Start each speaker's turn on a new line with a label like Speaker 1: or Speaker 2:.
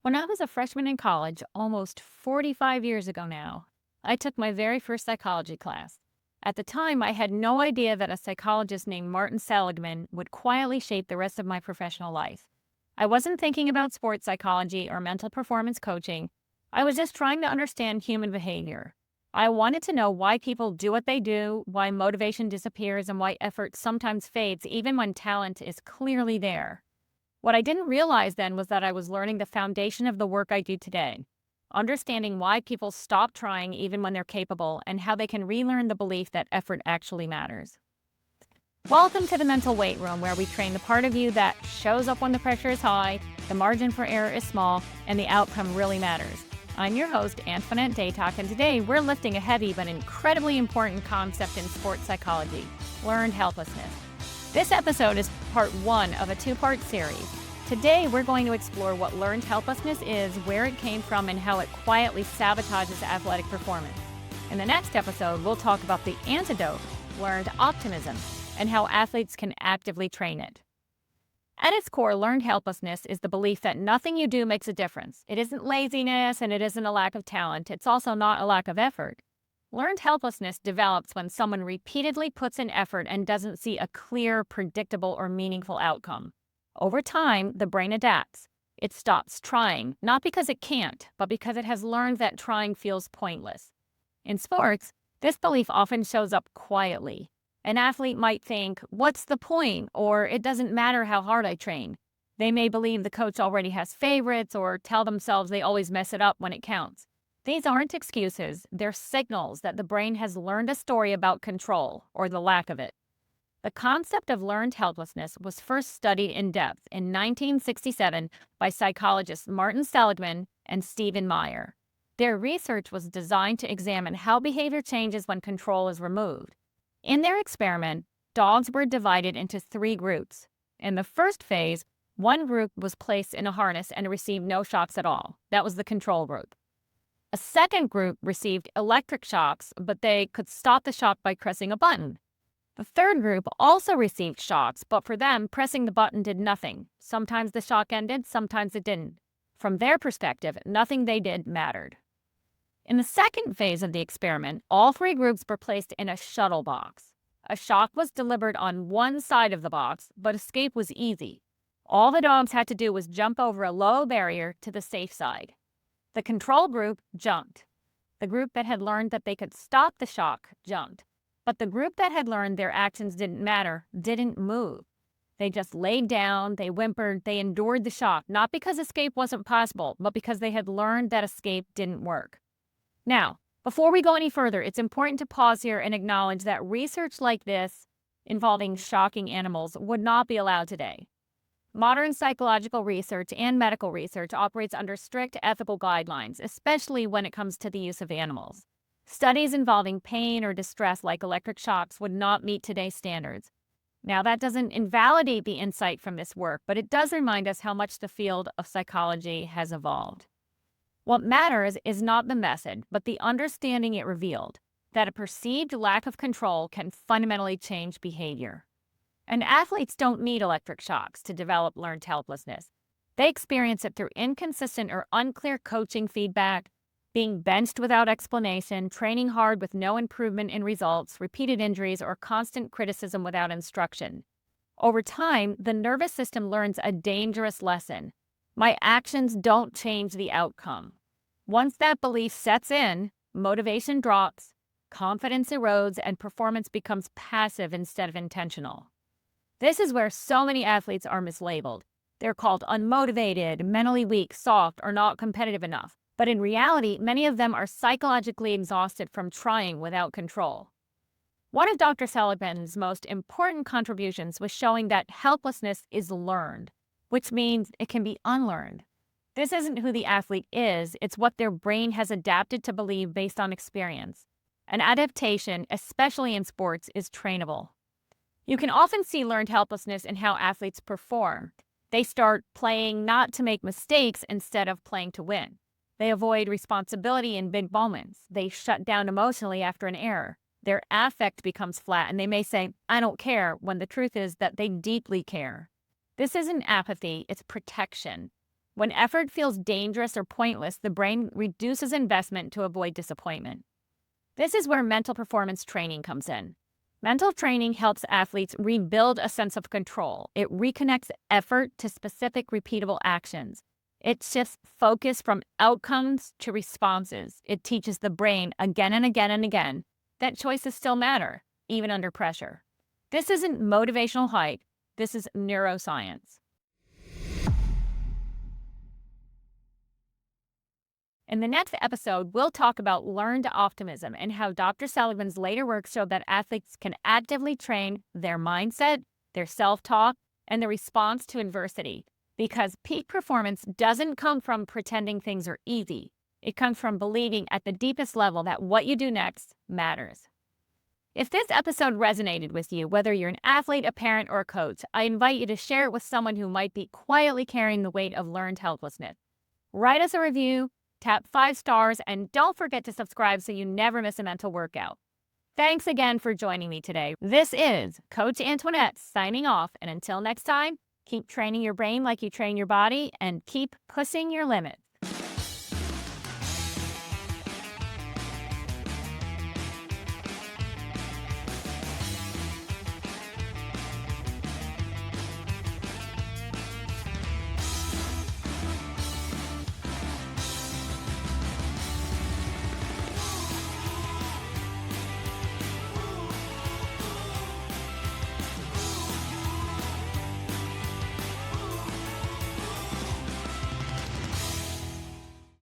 Speaker 1: When I was a freshman in college, almost 45 years ago now, I took my very first psychology class. At the time, I had no idea that a psychologist named Martin Seligman would quietly shape the rest of my professional life. I wasn't thinking about sports psychology or mental performance coaching. I was just trying to understand human behavior. I wanted to know why people do what they do, why motivation disappears, and why effort sometimes fades even when talent is clearly there. What I didn't realize then was that I was learning the foundation of the work I do today, understanding why people stop trying even when they're capable and how they can relearn the belief that effort actually matters. Welcome to the mental weight room, where we train the part of you that shows up when the pressure is high, the margin for error is small, and the outcome really matters. I'm your host, Antoinette Daytalk, and today we're lifting a heavy but incredibly important concept in sports psychology: learned helplessness. This episode is part one of a two-part series. Today, we're going to explore what learned helplessness is, where it came from, and how it quietly sabotages athletic performance. In the next episode, we'll talk about the antidote, learned optimism, and how athletes can actively train it. At its core, learned helplessness is the belief that nothing you do makes a difference. It isn't laziness and it isn't a lack of talent. It's also not a lack of effort. Learned helplessness develops when someone repeatedly puts in effort and doesn't see a clear, predictable, or meaningful outcome. Over time, the brain adapts. It stops trying, not because it can't, but because it has learned that trying feels pointless. In sports, this belief often shows up quietly. An athlete might think, "What's the point?" or "It doesn't matter how hard I train." They may believe the coach already has favorites or tell themselves they always mess it up when it counts. These aren't excuses, they're signals that the brain has learned a story about control, or the lack of it. The concept of learned helplessness was first studied in depth in 1967 by psychologists Martin Seligman and Stephen Meyer. Their research was designed to examine how behavior changes when control is removed. In their experiment, dogs were divided into three groups. In the first phase, one group was placed in a harness and received no shocks at all. That was the control group. A second group received electric shocks, but they could stop the shock by pressing a button. The third group also received shocks, but for them, pressing the button did nothing. Sometimes the shock ended, sometimes it didn't. From their perspective, nothing they did mattered. In the second phase of the experiment, all three groups were placed in a shuttle box. A shock was delivered on one side of the box, but escape was easy. All the dogs had to do was jump over a low barrier to the safe side. The control group jumped. The group that had learned that they could stop the shock jumped. But the group that had learned their actions didn't matter didn't move. They just laid down, they whimpered, they endured the shock, not because escape wasn't possible, but because they had learned that escape didn't work. Now, before we go any further, it's important to pause here and acknowledge that research like this, involving shocking animals, would not be allowed today. Modern psychological research and medical research operates under strict ethical guidelines, especially when it comes to the use of animals. Studies involving pain or distress like electric shocks would not meet today's standards. Now, that doesn't invalidate the insight from this work, but it does remind us how much the field of psychology has evolved. What matters is not the method, but the understanding it revealed, that a perceived lack of control can fundamentally change behavior. And athletes don't need electric shocks to develop learned helplessness. They experience it through inconsistent or unclear coaching feedback, being benched without explanation, training hard with no improvement in results, repeated injuries, or constant criticism without instruction. Over time, the nervous system learns a dangerous lesson. My actions don't change the outcome. Once that belief sets in, motivation drops, confidence erodes, and performance becomes passive instead of intentional. This is where so many athletes are mislabeled. They're called unmotivated, mentally weak, soft, or not competitive enough. But in reality, many of them are psychologically exhausted from trying without control. One of Dr. Seligman's most important contributions was showing that helplessness is learned, which means it can be unlearned. This isn't who the athlete is, it's what their brain has adapted to believe based on experience. An adaptation, especially in sports, is trainable. You can often see learned helplessness in how athletes perform. They start playing not to make mistakes instead of playing to win. They avoid responsibility in big moments. They shut down emotionally after an error. Their affect becomes flat, and they may say, "I don't care," when the truth is that they deeply care. This isn't apathy, it's protection. When effort feels dangerous or pointless, the brain reduces investment to avoid disappointment. This is where mental performance training comes in. Mental training helps athletes rebuild a sense of control. It reconnects effort to specific, repeatable actions. It shifts focus from outcomes to responses. It teaches the brain again and again and again that choices still matter, even under pressure. This isn't motivational hype. This is neuroscience. In the next episode, we'll talk about learned optimism and how Dr. Seligman's later work showed that athletes can actively train their mindset, their self-talk, and the response to adversity. Because peak performance doesn't come from pretending things are easy. It comes from believing at the deepest level that what you do next matters. If this episode resonated with you, whether you're an athlete, a parent, or a coach, I invite you to share it with someone who might be quietly carrying the weight of learned helplessness. Write us a review, tap 5 stars, and don't forget to subscribe so you never miss a mental workout. Thanks again for joining me today. This is Coach Antoinette signing off, and until next time, keep training your brain like you train your body and keep pushing your limits.